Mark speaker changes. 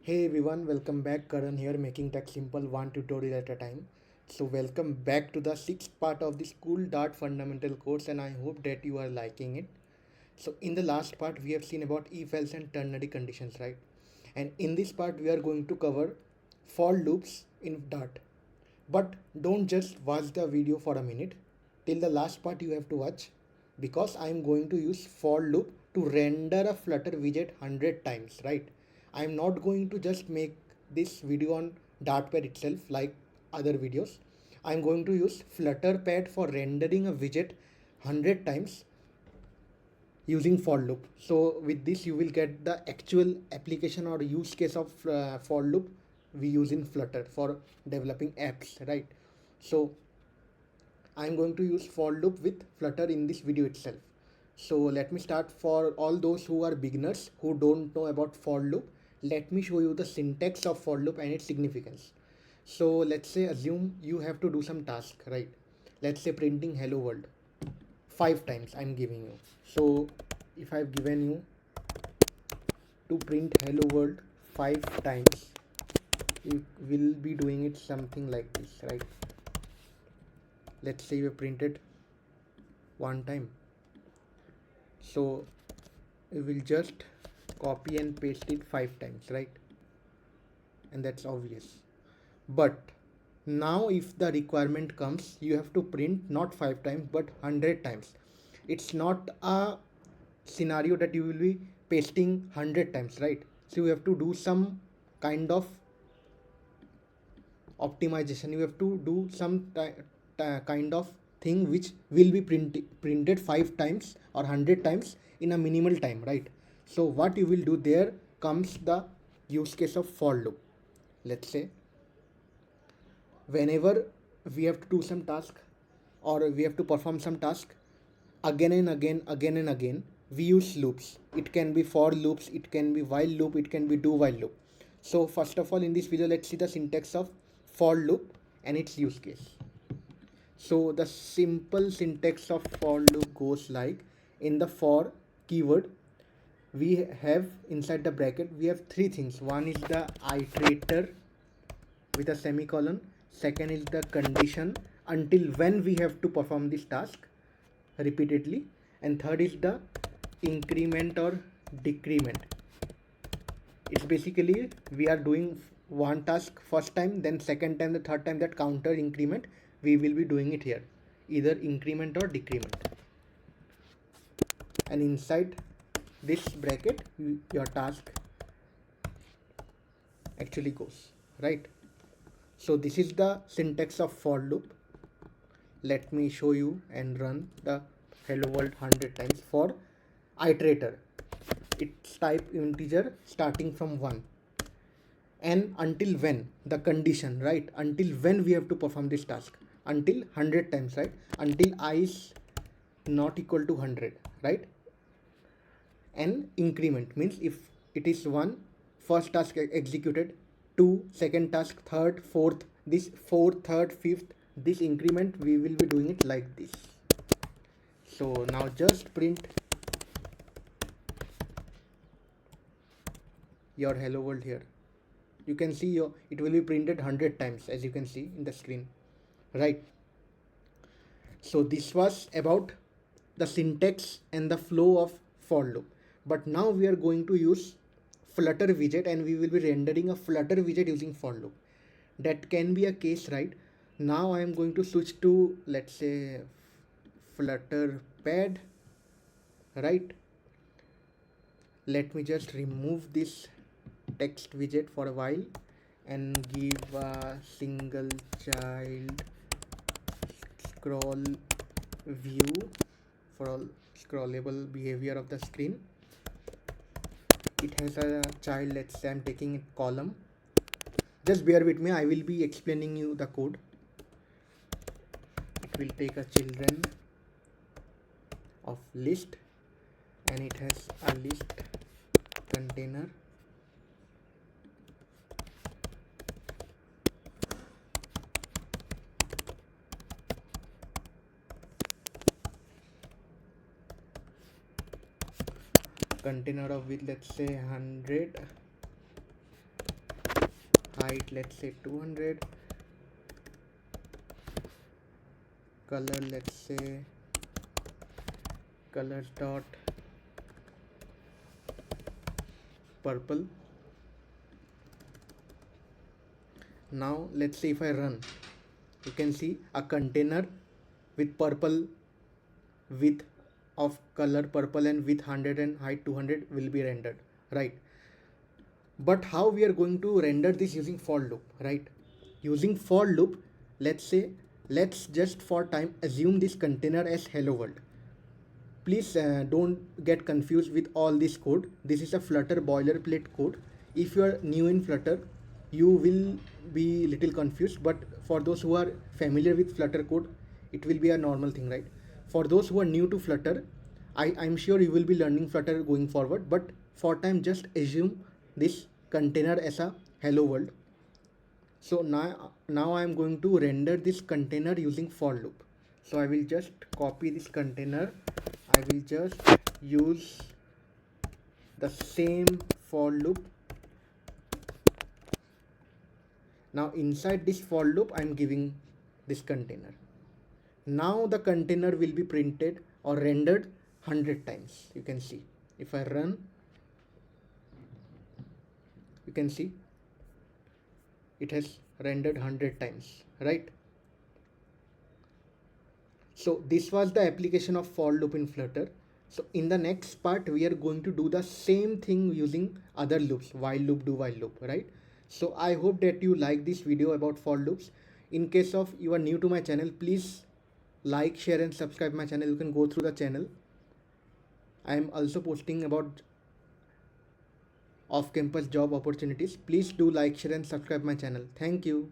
Speaker 1: Hey everyone, welcome back. Karan here, making tech simple, one tutorial at a time. So, welcome back to the sixth part of the School Dart Fundamental course, and I hope that you are liking it. So, in the last part, we have seen about if else and ternary conditions, right? And in this part, we are going to cover for loops in Dart. But don't just watch the video for a minute. Till the last part, you have to watch because I am going to use for loop to render a Flutter widget 100 times, right? I am not going to just make this video on Dartpad itself like other videos. I am going to use Flutterpad for rendering a widget 100 times using for loop. So with this you will get the actual application or use case of for loop we use in Flutter for developing apps, right? So I'm going to use for loop with Flutter in this video itself. So let me start. For all those who are beginners who don't know about for loop, let me show you the syntax of for loop and its significance. So let's say assume you have to do some task, right? Let's say printing hello world 5 times I'm giving you. So if I've given you to print hello world 5 times, you will be doing it something like this, right? Let's say you printed 1 time. So you will just copy and paste it 5 times, right? And that's obvious. But now if the requirement comes, you have to print not 5 times but 100 times. It's not a scenario that you will be pasting 100 times, right? So you have to do some kind of optimization. You have to do some kind of thing which will be printed 5 times or 100 times in a minimal time, right? So what you will do, there comes the use case of for loop. Let's say whenever we have to do some task or we have to perform some task again and again, we use loops. It can be for loops, it can be while loop, it can be do while loop. So first of all, in this video, let's see the syntax of for loop and its use case. So the simple syntax of for loop goes like, in the for keyword we have inside the bracket we have three things. One is the iterator with a semicolon, second is the condition until when we have to perform this task repeatedly, and third is the increment or decrement. It's basically we are doing one task first time, then second time, the third time, that counter increment we will be doing it here, either increment or decrement. And inside this bracket your task actually goes, right? So this is the syntax of for loop. Let me show you and run the hello world 100 times. For iterator, it's type integer starting from 1, and until when, the condition, right? Until when we have to perform this task, until 100 times, right? Until I is not equal to 100, right? And increment means if it is 1, first task executed, 2, second task, third, fourth, this fourth, third, fifth, this increment we will be doing it like this. So now just print your hello world here. You can see it will be printed 100 times, as you can see in the screen, right? So this was about the syntax and the flow of for loop. But now we are going to use Flutter widget and we will be rendering a Flutter widget using for loop. That can be a case, right? Now I am going to switch to, let's say, Flutter pad, right? Let me just remove this text widget for a while and give a single child scroll view for all scrollable behavior of the screen. It has a child, let's say I'm taking it column. Just bear with me, I will be explaining you the code. It will take a children of list and it has a list container. Container of with, let's say, 100 height let's say 200, color let's say colors dot purple. Now let's see if I run, you can see a container with purple width of color purple and with 100 and height 200 will be rendered, right? But how we are going to render this using for loop, right? Using for loop, let's say, let's just for time assume this container as hello world. Please don't get confused with all this code. This is a Flutter boilerplate code. If you are new in Flutter, you will be little confused, but for those who are familiar with Flutter code, it will be a normal thing, right? For those who are new to Flutter, I'm sure you will be learning Flutter going forward, but for time just assume this container as a hello world. So now I am going to render this container using for loop. So I will just copy this container, I will just use the same for loop. Now inside this for loop I am giving this container. Now the container will be printed or rendered 100 times. You can see if I run, you can see it has rendered 100 times, right? So this was the application of for loop in Flutter. So in the next part, we are going to do the same thing using other loops, while loop, do while loop, right? So I hope that you like this video about for loops. In case of you are new to my channel, please like, share and subscribe my channel. You can go through the channel. I am also posting about off-campus job opportunities. Please do like, share and subscribe my channel. Thank you.